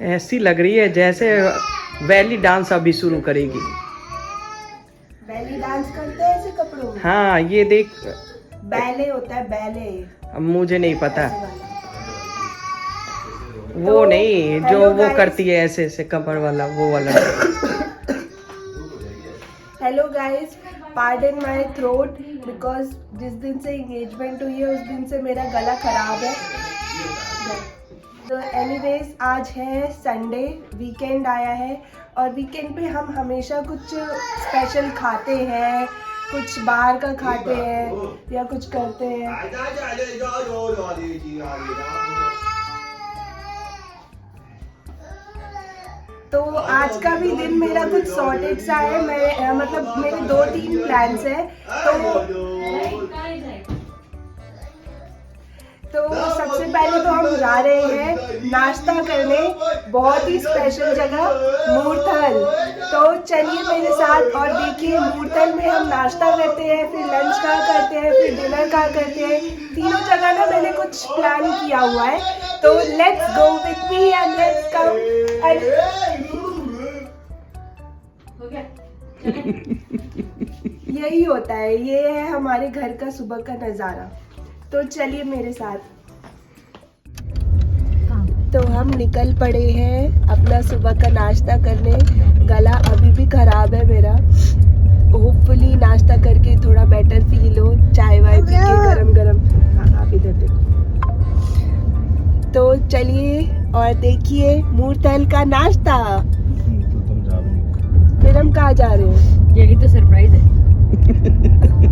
ऐसी लग रही है जैसे बैली डांस अभी शुरू करेगी। बैली डांस करते हैं ऐसे कपड़ों में? हाँ ये देख, बैले होता है बैले। अब मुझे नहीं पता। ऐसे वाला। वो तो, नहीं जो हेलो वो गाइस। करती है ऐसे ऐसे कमर वाला, वो वाला। Hello guys, pardon my throat because जिस दिन से एंगेजमेंट हुई है उस दिन से मेरा गला खराब है। तो एनीवेज आज है संडे, वीकेंड आया है और वीकेंड पे हम हमेशा कुछ स्पेशल खाते हैं, कुछ बाहर का खाते हैं या कुछ करते हैं। तो आज का भी दिन मेरा कुछ सॉर्टेड सा है। मैं मतलब मेरे 2-3 प्लान्स है। तो सबसे पहले तो हम जा रहे हैं नाश्ता करने बहुत ही स्पेशल जगह मूर्थल। तो चलिए मेरे साथ और देखिए मूर्थल में हम नाश्ता करते हैं, फिर लंच का करते हैं, फिर डिनर का करते हैं। तीनों जगह ना मैंने कुछ प्लान किया हुआ है। तो let's go with me and let's come. यही होता है, ये है हमारे घर का सुबह का नज़ारा। तो चलिए मेरे साथ। तो हम निकल पड़े हैं अपना सुबह का नाश्ता करने। गला अभी भी खराब है मेरा, होपफुली नाश्ता करके थोड़ा बेटर फील हो। चाय वाय पी के गरम गरम। हाँ आप इधर देखो। तो चलिए और देखिए मूर्थल का नाश्ता। फिर हम कहाँ जा रहे हैं? यही तो सरप्राइज है।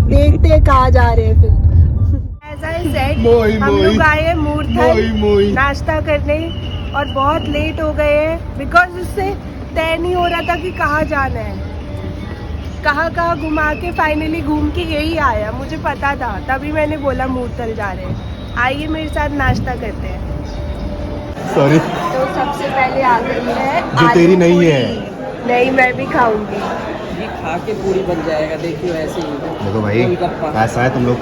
देखते हैं कहाँ जा रहे हैं फिर। As I said, हम लोग आए हैं मूर्थल नाश्ता करने और बहुत लेट हो गए हैं बिकॉज उससे तय नहीं हो रहा था कि कहाँ जाना है, कहाँ घुमा के फाइनली घूम के यही आया। मुझे पता था तभी मैंने बोला मूर्थल जा रहे हैं, आइए मेरे साथ नाश्ता करते हैं। सॉरी तो सबसे पहले आ गई है जो आलू तेरी नहीं पूरी। है। नहीं मैं भी खाऊंगी। ये खा के पूरी बन जाएगा, देखियो ऐसे ही। देखो भाई ऐसा है, आप लोग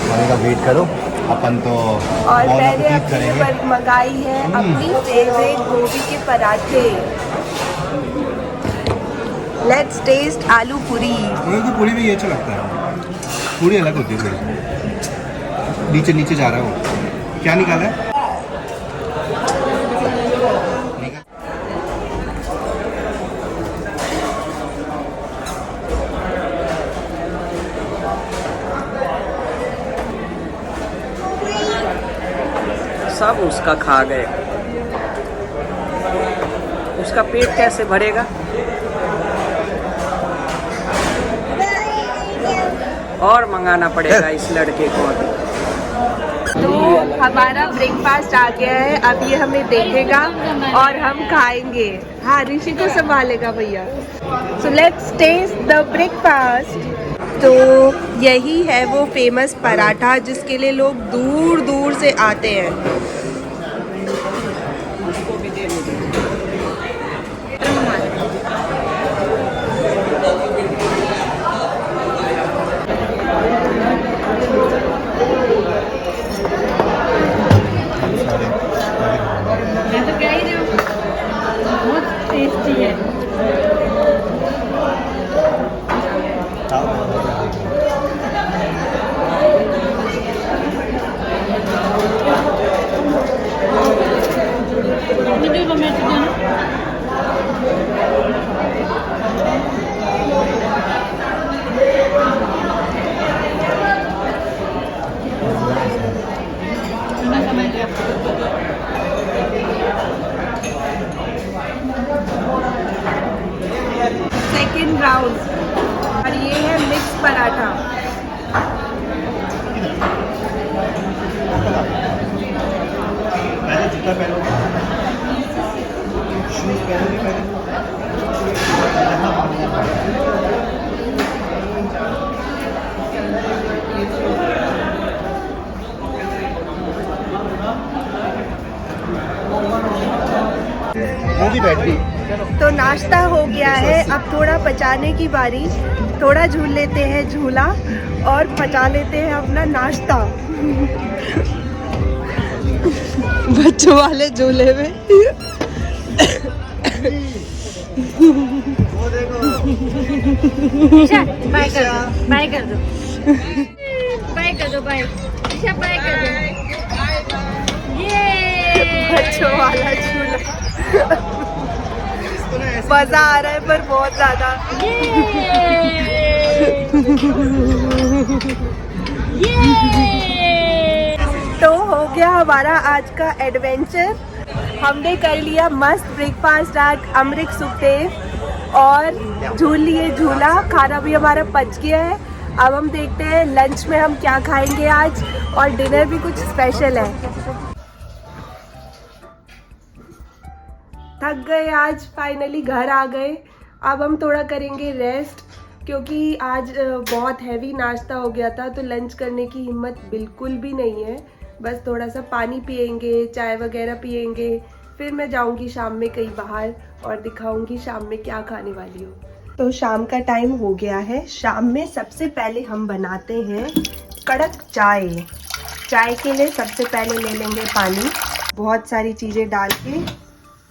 खाने का वेट करो, अपन तो और मैंने अपने लिए मंगाई है अपनी फेवरेट गोभी के पराठे। लेट्स टेस्ट आलू पूरी। मुझे तो पूरी भी ये अच्छा लगता है, पूरी अलग होती है थोड़ी। नीचे नीचे जा रहा है वो, क्या निकाला है? सब उसका खा गए, उसका पेट कैसे भरेगा? और मंगाना पड़ेगा इस लड़के को अभी। तो हमारा ब्रेकफास्ट आ गया है, अब ये हमें देखेगा और हम खाएंगे। हाँ ऋषि को संभालेगा भैया। So let's taste the breakfast. तो यही है वो फेमस पराठा जिसके लिए लोग दूर दूर से आते हैं। बहुत टेस्टी है। सेकेंड राउंड और ये है मिक्स पराठा। पहले जूता पहनो, शूज पहनो पहले। मोदी बैठ गई। तो नाश्ता हो गया है, अब थोड़ा पचाने की बारी। थोड़ा झूल लेते हैं झूला और पचा लेते हैं अपना नाश्ता। बच्चों वाले झूले में। बाय कर दो, बाय कर दो, बाय कर दो, बाय ईशा, बाय कर दो। ये बच्चों वाला झूला मजा आ रहा है पर बहुत ज्यादा। तो हो गया हमारा आज का एडवेंचर। हमने कर लिया मस्त ब्रेकफास्ट एट अमृत सुखदेव और झूल लिए झूला। खाना भी हमारा पच गया है। अब हम देखते हैं लंच में हम क्या खाएंगे आज, और डिनर भी कुछ स्पेशल है। थक गए आज, फाइनली घर आ गए। अब हम थोड़ा करेंगे रेस्ट, क्योंकि आज बहुत हैवी नाश्ता हो गया था, तो लंच करने की हिम्मत बिल्कुल भी नहीं है। बस थोड़ा सा पानी पियेंगे, चाय वगैरह पियेंगे, फिर मैं जाऊंगी शाम में कहीं बाहर और दिखाऊंगी शाम में क्या खाने वाली हूँ। तो शाम का टाइम हो गया है। शाम में सबसे पहले हम बनाते हैं कड़क चाय। चाय के लिए सबसे पहले ले लेंगे पानी, बहुत सारी चीज़ें डाल के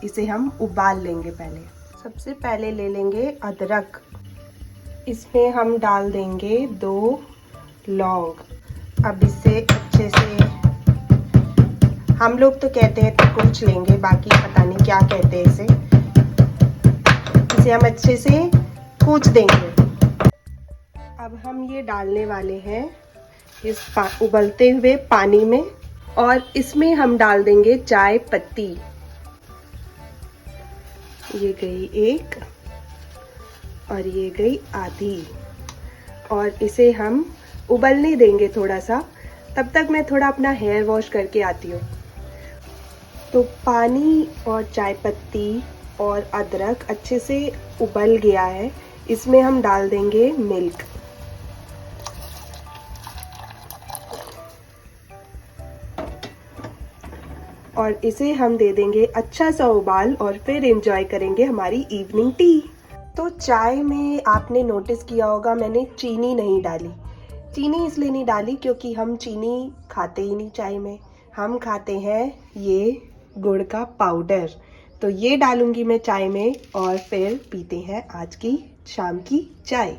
इसे हम उबाल लेंगे। पहले सबसे पहले ले लेंगे अदरक, इसमें हम डाल देंगे 2 लौंग। अब इसे अच्छे से, हम लोग तो कहते हैं कूच लेंगे, बाकी पता नहीं क्या कहते हैं इसे हम अच्छे से कूच देंगे। अब हम ये डालने वाले हैं इस उबलते हुए पानी में, और इसमें हम डाल देंगे चाय पत्ती। ये गई 1 और ये गई आधी, और इसे हम उबलने देंगे थोड़ा सा। तब तक मैं थोड़ा अपना हेयर वॉश करके आती हूँ। तो पानी और चाय पत्ती और अदरक अच्छे से उबल गया है। इसमें हम डाल देंगे मिल्क। और इसे हम दे देंगे अच्छा सा उबाल, और फिर एंजॉय करेंगे हमारी इवनिंग टी। तो चाय में आपने नोटिस किया होगा मैंने चीनी नहीं डाली। चीनी इसलिए नहीं डाली क्योंकि हम चीनी खाते ही नहीं चाय में। हम खाते हैं ये गुड़ का पाउडर। तो ये डालूंगी मैं चाय में, और फिर पीते हैं आज की शाम की चाय।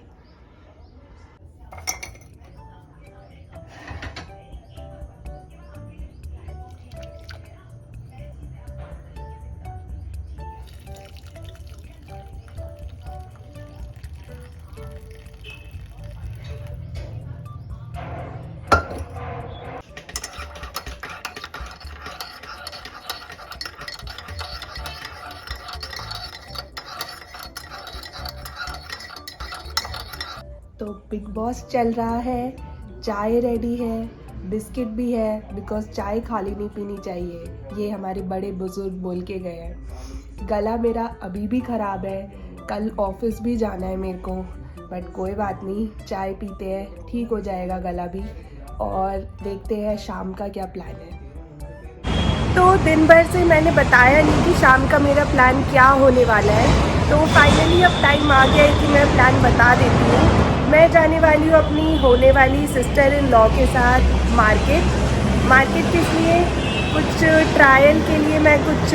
तो बिग बॉस चल रहा है, चाय रेडी है, बिस्किट भी है, बिकॉज चाय खाली नहीं पीनी चाहिए, ये हमारे बड़े बुजुर्ग बोल के गए हैं। गला मेरा अभी भी ख़राब है, कल ऑफिस भी जाना है मेरे को, बट कोई बात नहीं, चाय पीते हैं, ठीक हो जाएगा गला भी। और देखते हैं शाम का क्या प्लान है। तो दिन भर से मैंने बताया नहीं कि शाम का मेरा प्लान क्या होने वाला है, तो फाइनली अब टाइम आ गया है कि मैं प्लान बता देती हूँ। मैं जाने वाली हूँ अपनी होने वाली सिस्टर इन लॉ के साथ मार्केट किस लिए, कुछ ट्रायल के लिए, मैं कुछ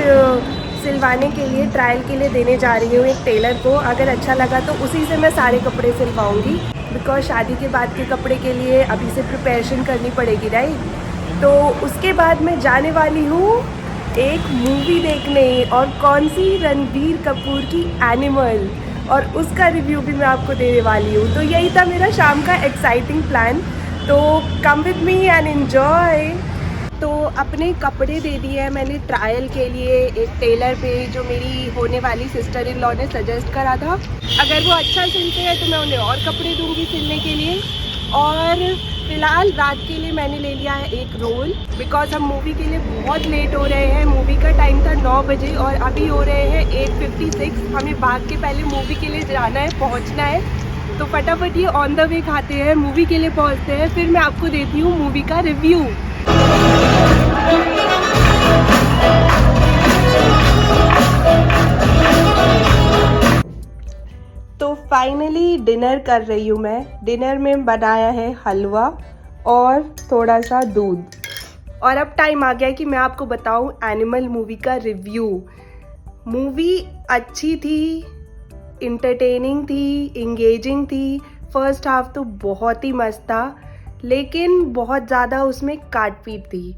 सिलवाने के लिए ट्रायल के लिए देने जा रही हूँ एक टेलर को। अगर अच्छा लगा तो उसी से मैं सारे कपड़े सिलवाऊँगी, बिकॉज शादी के बाद के कपड़े के लिए अभी से प्रिपरेशन करनी पड़ेगी, राइट। तो उसके बाद मैं जाने वाली हूँ एक मूवी देखने, और कौन सी, रणबीर कपूर की एनिमल, और उसका रिव्यू भी मैं आपको देने वाली हूँ। तो यही था मेरा शाम का एक्साइटिंग प्लान, तो come with me and enjoy. तो अपने कपड़े दे दिए हैं मैंने ट्रायल के लिए एक टेलर पे, जो मेरी होने वाली सिस्टर इन लॉ ने सजेस्ट करा था। अगर वो अच्छा सिलते हैं तो मैं उन्हें और कपड़े दूंगी सिलने के लिए। और फिलहाल रात के लिए मैंने ले लिया है एक रोल, बिकॉज हम मूवी के लिए बहुत लेट हो रहे हैं। मूवी का टाइम था 9 बजे और अभी हो रहे हैं 8:56। हमें भाग के पहले मूवी के लिए जाना है, पहुंचना है। तो फटाफट ये ऑन द वे खाते हैं, मूवी के लिए पहुंचते हैं, फिर मैं आपको देती हूँ मूवी का रिव्यू। तो फाइनली डिनर कर रही हूँ मैं। डिनर में बनाया है हलवा और थोड़ा सा दूध, और अब टाइम आ गया कि मैं आपको बताऊं एनिमल मूवी का रिव्यू। मूवी अच्छी थी, इंटरटेनिंग थी, इंगेजिंग थी। फर्स्ट हाफ तो बहुत ही मस्त था, लेकिन बहुत ज़्यादा उसमें काटपीट थी।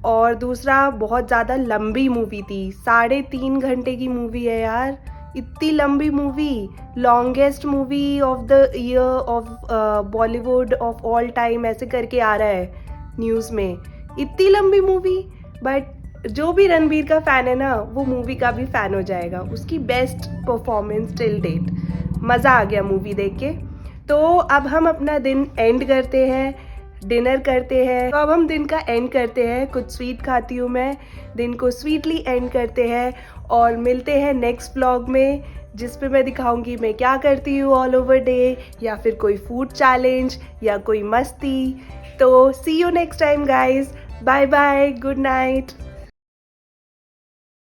और दूसरा, बहुत ज़्यादा लंबी मूवी थी, 3.5 घंटे की मूवी है यार। इतनी लंबी movie, longest movie of the year of Bollywood of all time ऐसे करके आ रहा है न्यूज़ में। इतनी लंबी मूवी, बट जो भी रणबीर का फ़ैन है ना, वो मूवी का भी फ़ैन हो जाएगा। उसकी बेस्ट परफॉर्मेंस टिल डेट, मज़ा आ गया मूवी देख के। तो अब हम अपना दिन एंड करते हैं, डिनर करते हैं। तो अब हम दिन का एंड करते हैं, कुछ स्वीट खाती हूँ मैं, दिन को स्वीटली एंड करते हैं और मिलते हैं नेक्स्ट व्लॉग में, जिस पे मैं दिखाऊंगी मैं क्या करती हूँ ऑल ओवर डे, या फिर कोई फूड चैलेंज या कोई मस्ती। तो see you next time guys, bye bye, good night.